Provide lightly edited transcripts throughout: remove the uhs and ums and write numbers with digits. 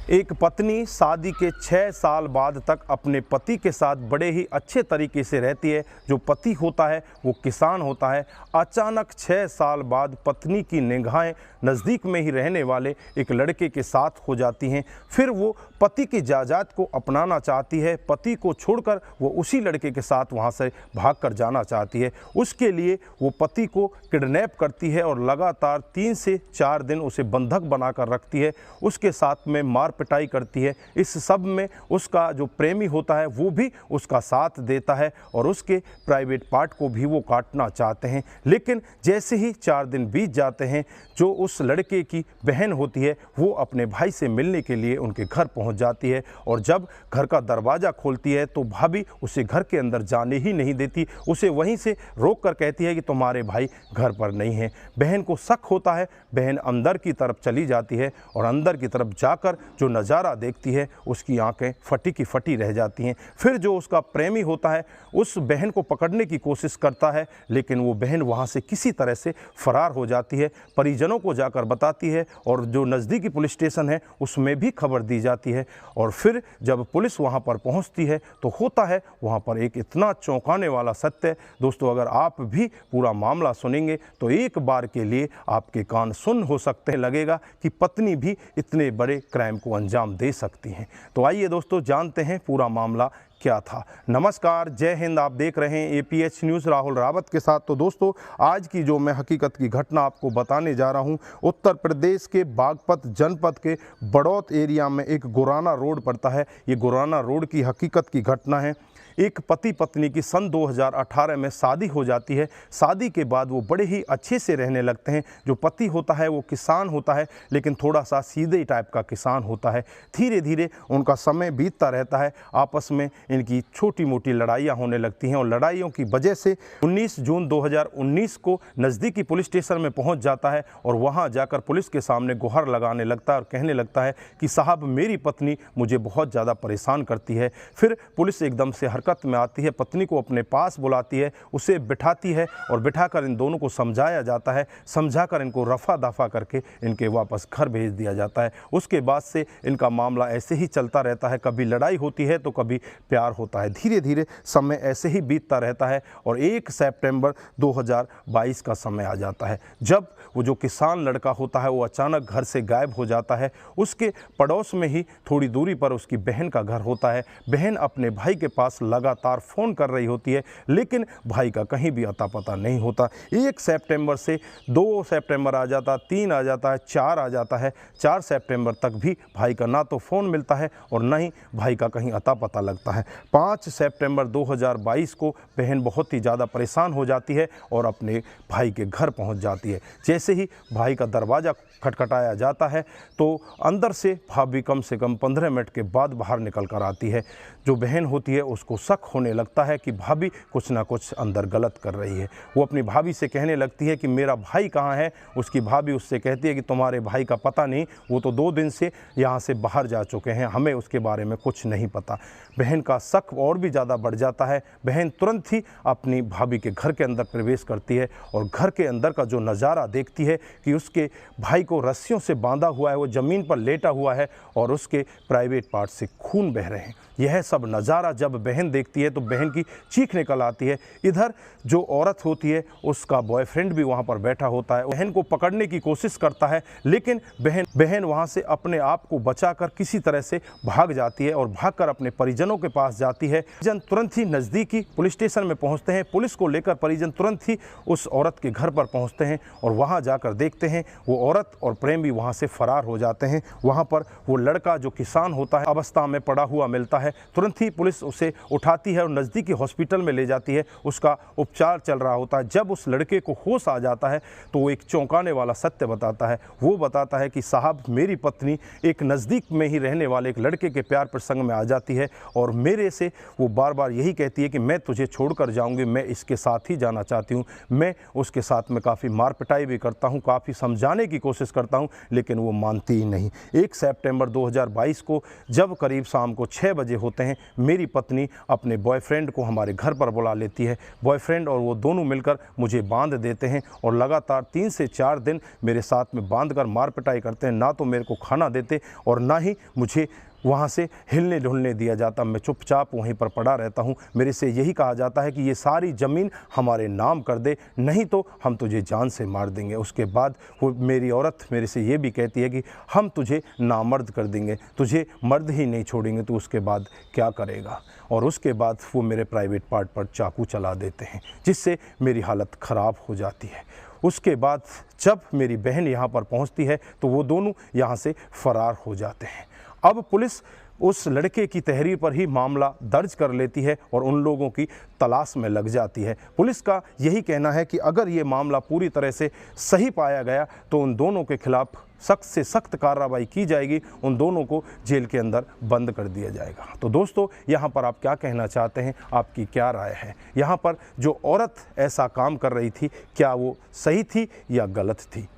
एक पत्नी शादी के 6 साल बाद तक अपने पति के साथ बड़े ही अच्छे तरीके से रहती है। जो पति होता है वो किसान होता है। अचानक 6 साल बाद पत्नी की निगाहें नज़दीक में ही रहने वाले एक लड़के के साथ हो जाती हैं। फिर वो पति की जायदाद को अपनाना चाहती है। पति को छोड़कर वो उसी लड़के के साथ वहाँ से भाग कर जाना चाहती है। उसके लिए वो पति को किडनैप करती है और लगातार 3 से 4 दिन उसे बंधक बनाकर रखती है। उसके साथ में मार पिटाई करती है। इस सब में उसका जो प्रेमी होता है वो भी उसका साथ देता है और उसके प्राइवेट पार्ट को भी वो काटना चाहते हैं। लेकिन जैसे ही 4 दिन बीत जाते हैं, जो उस लड़के की बहन होती है वो अपने भाई से मिलने के लिए उनके घर पहुंच जाती है और जब घर का दरवाज़ा खोलती है तो भाभी उसे घर के अंदर जाने ही नहीं देती। उसे वहीं से रोक कर कहती है कि तुम्हारे भाई घर पर नहीं हैं। बहन को शक होता है। बहन अंदर की तरफ चली जाती है और अंदर की तरफ जाकर जो नज़ारा देखती है उसकी आंखें फटी की फटी रह जाती हैं। फिर जो उसका प्रेमी होता है उस बहन को पकड़ने की कोशिश करता है, लेकिन वो बहन वहाँ से किसी तरह से फरार हो जाती है। परिजनों को जाकर बताती है और जो नज़दीकी पुलिस स्टेशन है उसमें भी खबर दी जाती है। और फिर जब पुलिस वहाँ पर पहुँचती है तो होता है वहाँ पर एक इतना चौंकाने वाला सत्य। दोस्तों, अगर आप भी पूरा मामला सुनेंगे तो एक बार के लिए आपके कान सुन हो सकते हैं। लगेगा कि पत्नी भी इतने बड़े क्राइम को अंजाम दे सकती हैं। तो आइए दोस्तों, जानते हैं पूरा मामला क्या था। नमस्कार, जय हिंद। आप देख रहे हैं APH न्यूज़ राहुल रावत के साथ। तो दोस्तों, आज की जो मैं हकीकत की घटना आपको बताने जा रहा हूं, उत्तर प्रदेश के बागपत जनपद के बड़ौत एरिया में एक गुराना रोड पड़ता है। ये गुराना रोड की हकीकत की घटना है। एक पति पत्नी की सन 2018 में शादी हो जाती है। शादी के बाद वो बड़े ही अच्छे से रहने लगते हैं। जो पति होता है वो किसान होता है, लेकिन थोड़ा सा सीधे टाइप का किसान होता है। धीरे धीरे उनका समय बीतता रहता है। आपस में इनकी छोटी मोटी लड़ाइयाँ होने लगती हैं और लड़ाइयों की वजह से 19 जून 2019 को नज़दीकी पुलिस स्टेशन में पहुँच जाता है और वहाँ जाकर पुलिस के सामने गुहार लगाने लगता है और कहने लगता है कि साहब, मेरी पत्नी मुझे बहुत ज़्यादा परेशान करती है। फिर पुलिस एकदम से हरकत में आती है, पत्नी को अपने पास बुलाती है, उसे बिठाती है और बिठाकर इन दोनों को समझाया जाता है। समझाकर इनको रफा दफा करके इनके वापस घर भेज दिया जाता है। उसके बाद से इनका मामला ऐसे ही चलता रहता है। कभी लड़ाई होती है तो कभी प्यार होता है। धीरे धीरे समय ऐसे ही बीतता रहता है और 1 सितंबर 2022 का समय आ जाता है, जब वो जो किसान लड़का होता है वो अचानक घर से गायब हो जाता है। उसके पड़ोस में ही थोड़ी दूरी पर उसकी बहन का घर होता है। बहन अपने भाई के पास लगातार फ़ोन कर रही होती है, लेकिन भाई का कहीं भी अता पता नहीं होता। 1 सितंबर से 2 सितंबर आ जाता, 3 आ जाता है, 4 आ जाता है। 4 सितंबर तक भी भाई का ना तो फ़ोन मिलता है और ना ही भाई का कहीं अता पता लगता है। 5 सितंबर 2022 को बहन बहुत ही ज़्यादा परेशान हो जाती है और अपने भाई के घर पहुंच जाती है। जैसे ही भाई का दरवाज़ा खटखटाया जाता है तो अंदर से भाभी कम से कम 15 मिनट के बाद बाहर निकल कर आती है। जो बहन होती है उसको शक होने लगता है कि भाभी कुछ ना कुछ अंदर गलत कर रही है। वो अपनी भाभी से कहने लगती है कि मेरा भाई कहाँ है। उसकी भाभी उससे कहती है कि तुम्हारे भाई का पता नहीं, वो तो 2 दिन से यहाँ से बाहर जा चुके हैं, हमें उसके बारे में कुछ नहीं पता। बहन का शक और भी ज़्यादा बढ़ जाता है। बहन तुरंत ही अपनी भाभी के घर के अंदर प्रवेश करती है और घर के अंदर का जो नज़ारा देखती है कि उसके भाई को रस्सियों से बांधा हुआ है, वो ज़मीन पर लेटा हुआ है और उसके प्राइवेट पार्ट से खून बह रहे हैं। यह सब नज़ारा जब बहन देखती है तो बहन की चीख निकल आती है। इधर जो औरत होती है उसका बॉयफ्रेंड भी वहाँ पर बैठा होता है। बहन को पकड़ने की कोशिश करता है, लेकिन बहन वहाँ से अपने आप को बचाकर किसी तरह से भाग जाती है और भागकर अपने परिजनों के पास जाती है। परिजन तुरंत ही नज़दीकी पुलिस स्टेशन में पहुँचते हैं। पुलिस को लेकर परिजन तुरंत ही उस औरत के घर पर पहुँचते हैं और वहाँ जाकर देखते हैं वो औरत और प्रेमी वहाँ से फरार हो जाते हैं। वहाँ पर वो लड़का जो किसान होता है अवस्था में पड़ा हुआ मिलता है। तुरंत ही पुलिस उसे उठाती है और नज़दीकी हॉस्पिटल में ले जाती है। उसका उपचार चल रहा होता है। जब उस लड़के को होश आ जाता है तो वो एक चौंकाने वाला सत्य बताता है। वो बताता है कि साहब, मेरी पत्नी एक नज़दीक में ही रहने वाले एक लड़के के प्यार प्रसंग में आ जाती है और मेरे से वो बार बार यही कहती है कि मैं तुझे छोड़कर जाऊंगी, मैं इसके साथ ही जाना चाहती हूँ। मैं उसके साथ में काफ़ी मार पिटाई भी करता हूँ, काफ़ी समझाने की कोशिश करता हूँ, लेकिन वो मानती ही नहीं। 1 सितंबर 2022 को जब करीब शाम को 6 बजे होते हैं, मेरी पत्नी अपने बॉयफ्रेंड को हमारे घर पर बुला लेती है। बॉयफ्रेंड और वो दोनों मिलकर मुझे बांध देते हैं और लगातार 3 से 4 दिन मेरे साथ में बांधकर मार पिटाई करते हैं। ना तो मेरे को खाना देते और ना ही मुझे वहाँ से हिलने ढुलने दिया जाता। मैं चुपचाप वहीं पर पड़ा रहता हूँ। मेरे से यही कहा जाता है कि ये सारी ज़मीन हमारे नाम कर दे, नहीं तो हम तुझे जान से मार देंगे। उसके बाद वो मेरी औरत मेरे से ये भी कहती है कि हम तुझे नामर्द कर देंगे, तुझे मर्द ही नहीं छोड़ेंगे, तो उसके बाद क्या करेगा। और उसके बाद वो मेरे प्राइवेट पार्ट पर चाकू चला देते हैं, जिससे मेरी हालत ख़राब हो जाती है। उसके बाद जब मेरी बहन यहाँ पर पहुँचती है तो वो दोनों यहाँ से फ़रार हो जाते हैं। अब पुलिस उस लड़के की तहरीर पर ही मामला दर्ज कर लेती है और उन लोगों की तलाश में लग जाती है। पुलिस का यही कहना है कि अगर ये मामला पूरी तरह से सही पाया गया तो उन दोनों के खिलाफ सख्त से सख्त कार्रवाई की जाएगी, उन दोनों को जेल के अंदर बंद कर दिया जाएगा। तो दोस्तों, यहाँ पर आप क्या कहना चाहते हैं, आपकी क्या राय है? यहाँ पर जो औरत ऐसा काम कर रही थी, क्या वो सही थी या गलत थी?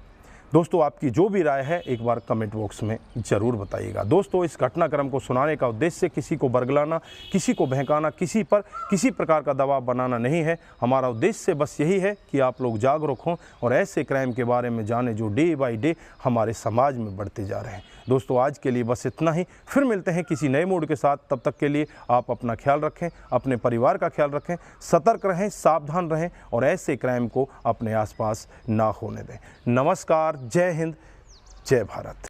दोस्तों, आपकी जो भी राय है एक बार कमेंट बॉक्स में ज़रूर बताइएगा। दोस्तों, इस घटनाक्रम को सुनाने का उद्देश्य किसी को बरगलाना, किसी को बहकाना, किसी पर किसी प्रकार का दबाव बनाना नहीं है। हमारा उद्देश्य बस यही है कि आप लोग जागरूक हों और ऐसे क्राइम के बारे में जानें जो डे बाय डे हमारे समाज में बढ़ते जा रहे हैं। दोस्तों, आज के लिए बस इतना ही। फिर मिलते हैं किसी नए मूड के साथ। तब तक के लिए आप अपना ख्याल रखें, अपने परिवार का ख्याल रखें, सतर्क रहें, सावधान रहें और ऐसे क्राइम को अपने आसपास ना होने दें। नमस्कार, जय हिंद, जय भारत।